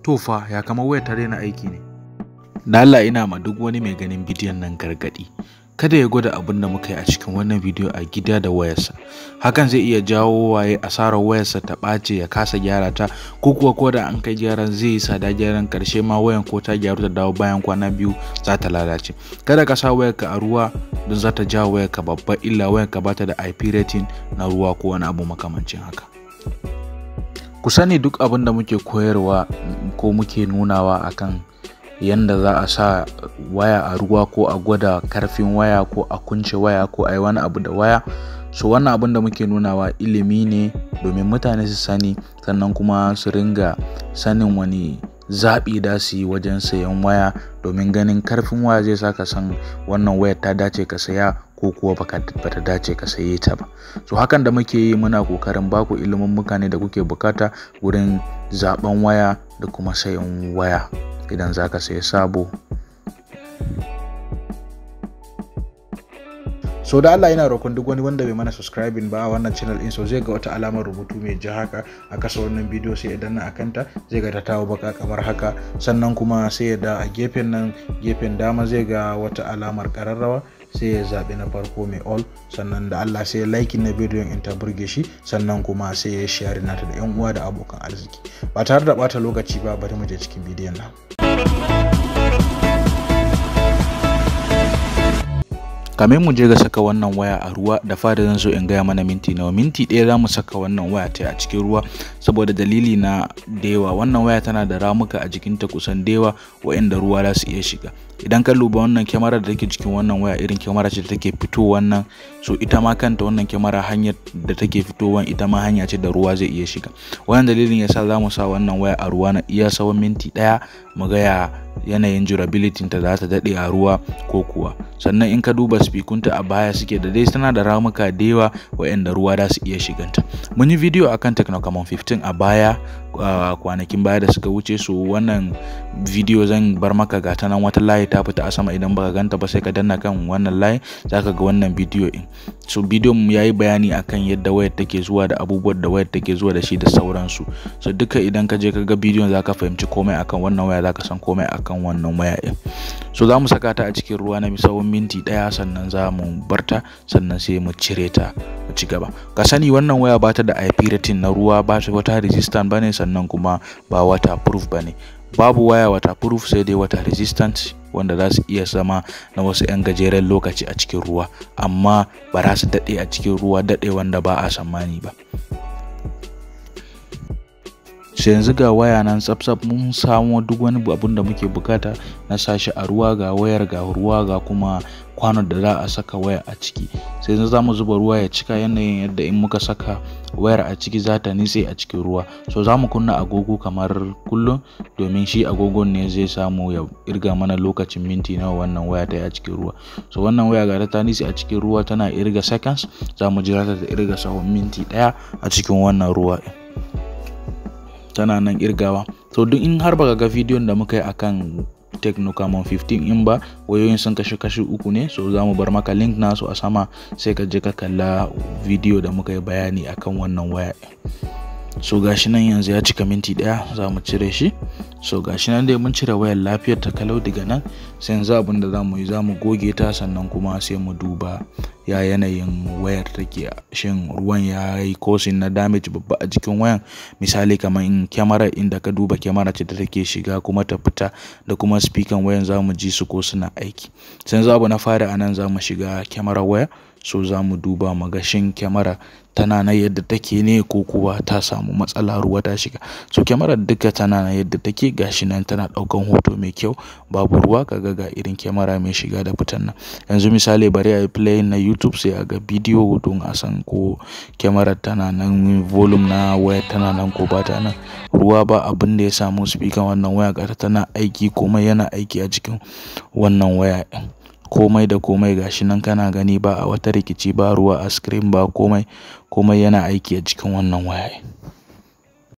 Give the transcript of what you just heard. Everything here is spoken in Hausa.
To fa ya kama wayar ta daina aiki ne. Da Allah ina ma duk wani mai ganin bidiyon nan gargadi. Kada ya gwada abin da muka yi a cikin wannan bidiyo a gida da wayarsa. Hakan zai iya jawo waye asarar wayarsa ta ɓace ya kasa gyara ta, ko kuwa ko da an kai gyaran zai yi sada gyaran karshe ma wayan ko ta gyaru ta dawo bayan kwana biyu za ta lalace. Kada ka sa wayarka a ruwa don za ta jawo wayarka babbar illa, wayarka ba ta da IP rating na ruwa ko wani abu makamancin haka. Ku sani duk abin da muke koyarwa ko muke nunawa akan yanda za a sa waya a ruwa ko a gwada karfin waya ko a kunce waya ko a yi wani abu da waya, so wannan abin da muke nunawa ilimi ne domin mutane su sani, sannan kuma su ringa sanin wani zaɓi da su yi wajen sayan waya, domin ganin karfin waya zai sa ka san wannan wayar ta dace ka saya ko kuwa bata dace ka saye ta ba. So hakan da muke yi muna kokarin baku ilimin mutane da kuke bukata wurin zaben waya da kuma sayan waya idan zaka sayi sabo. So da Allah yana roƙon duk wani wanda bai mana subscribing ba a wannan channel din, so zai ga wata alamar rubutu mai ja haka a kasa wannan bidiyo, sai idan na akanta zai ga ta tawo baka kamar haka, sannan kuma sai ya da a gefen nan gefen dama zai ga wata alamar qararrawa, sai ya zaɓi na farko mai all, sannan da Allah sai ya like na bidiyon in ta burge shi, sannan kuma sai ya share nata da yan uwa da abokan arziki. Ba tare da bata lokaci ba, bari mu je cikin bidiyon nan. Kamin mu je ga saka wannan waya a ruwa, da fara zan so in gaya mana minti nawa. Minti ɗaya za mu saka wannan waya ta a cikin ruwa, saboda dalili na da yawa. Wannan waya tana da ramuka a jikinta kusan da yawa wa'inda ruwa za su iya shiga. Idan ka duba wannan kyamara da take cikin wannan waya, irin kyamara ce da take fitowa wannan, so ita ma kanta wannan kyamara hanyar da take fitowa ita ma hanya ce da ruwa zai iya shiga. Wannan dalilin yasa za mu sa wannan waya a ruwa na iya tsawon minti ɗaya mu ga yanayin durability ta za ta daɗe a ruwa ko kuwa. Sannan in ka duba spikunta a baya suke da dai tana da ramuka da yawa wa'anda ruwa za su iya shiganta. Mun yi video akan Techno Camon 15 a baya, kwanakin baya da suka wuce, so wannan video zan bar maka ga ta nan wata layi ta fita a sama, idan baka ganta ba sai ka danna kan wannan layi zaka ga wannan video din. So bidiyon mu yayi bayani akan yadda wayar take zuwa da abubuwan da wayar take zuwa da shi da sauransu. So duka idan ka je ka ga bidiyon zaka fahimci komai akan wannan waya, zaka san komai akan wannan waya din. So za mu saka ta a cikin ruwa na tsawon minti ɗaya, sannan za mu barta, sannan sai mu cire ta mu ci gaba. Ka sani wannan waya ba ta da IP rating na ruwa, ba ta wata resistant bane, sannan kuma ba waterproof bane. Babu waya waterproof, sai dai water resistant wanda za su iya zama na wasu 'yan gajeren lokaci a cikin ruwa, amma ba za su daɗe a cikin ruwa daɗe wanda ba a tsammani ba. Sai yanzu ga waya nan tsaf mun samu duk wani abun da muke bukata na sashi a ruwa, ga wayar, ga ruwa, ga kuma kwanon da za a saka waya a ciki. Sai yanzu za mu zuba ruwa ya cika yanayin yadda in muka saka wayar a ciki za ta nitse a cikin ruwa. So za mu kunna agogo kamar kullum, domin shi agogon ne zai samu ya irga mana lokacin minti nawa wannan waya ta yi a cikin ruwa. So wannan waya ga ta nitse a cikin ruwa tana irga seconds, za mu jira ta irga tsawon minti ɗaya a cikin wannan ruwa. Tana nan irgawa. So duk in har baka ga bidiyon da muka yi akan Techno Camon 15 in ba, wayoyin sun kashi uku ne, so za mu bar maka link nasu a sama, sai ka je ka kalla bidiyo da muka yi bayani akan wannan waya. So gashi nan yanzu ya cika minti ɗaya, za mu cire shi. So gashi nan dai mun cire wayar lafiyar ta kalau daga nan. Sai yanzu abin da za mu yi, za mu goge ta, sannan kuma sai mu duba ya yanayin wayar take, shin ruwan ya yi causing na damage babba a jikin wayan. Misali kamar in kyamara, inda ka duba kyamara ce da take shiga kuma ta fita, da kuma speaker wayan za mu ji su ko suna aiki. Sai yanzu abu na fara anan za mu shiga kyamara waya. So za mu duba magashin kyamara tana na yadda take ne ko kuwa ta samu matsala ruwa ta shiga. So kyamarar duka tana na yadda take, gashi nan tana daukan hoto mai kyau, babu ruwa. Kaga ga irin kyamara mai shiga da fitan nan. Yanzu misali bari a yi play na YouTube sai a ga bidiyo don a san ko kyamarar tana nan, volume na waya tana nan ko ba ta nan. Ruwa ba abin da ya samu speaker wannan waya, ga tana aiki, komai yana aiki a cikin wannan waya. Komai da komai gashi nan kana gani, ba a wata rikici, ba ruwa a screen, ba komai yana aiki a cikin wannan waya.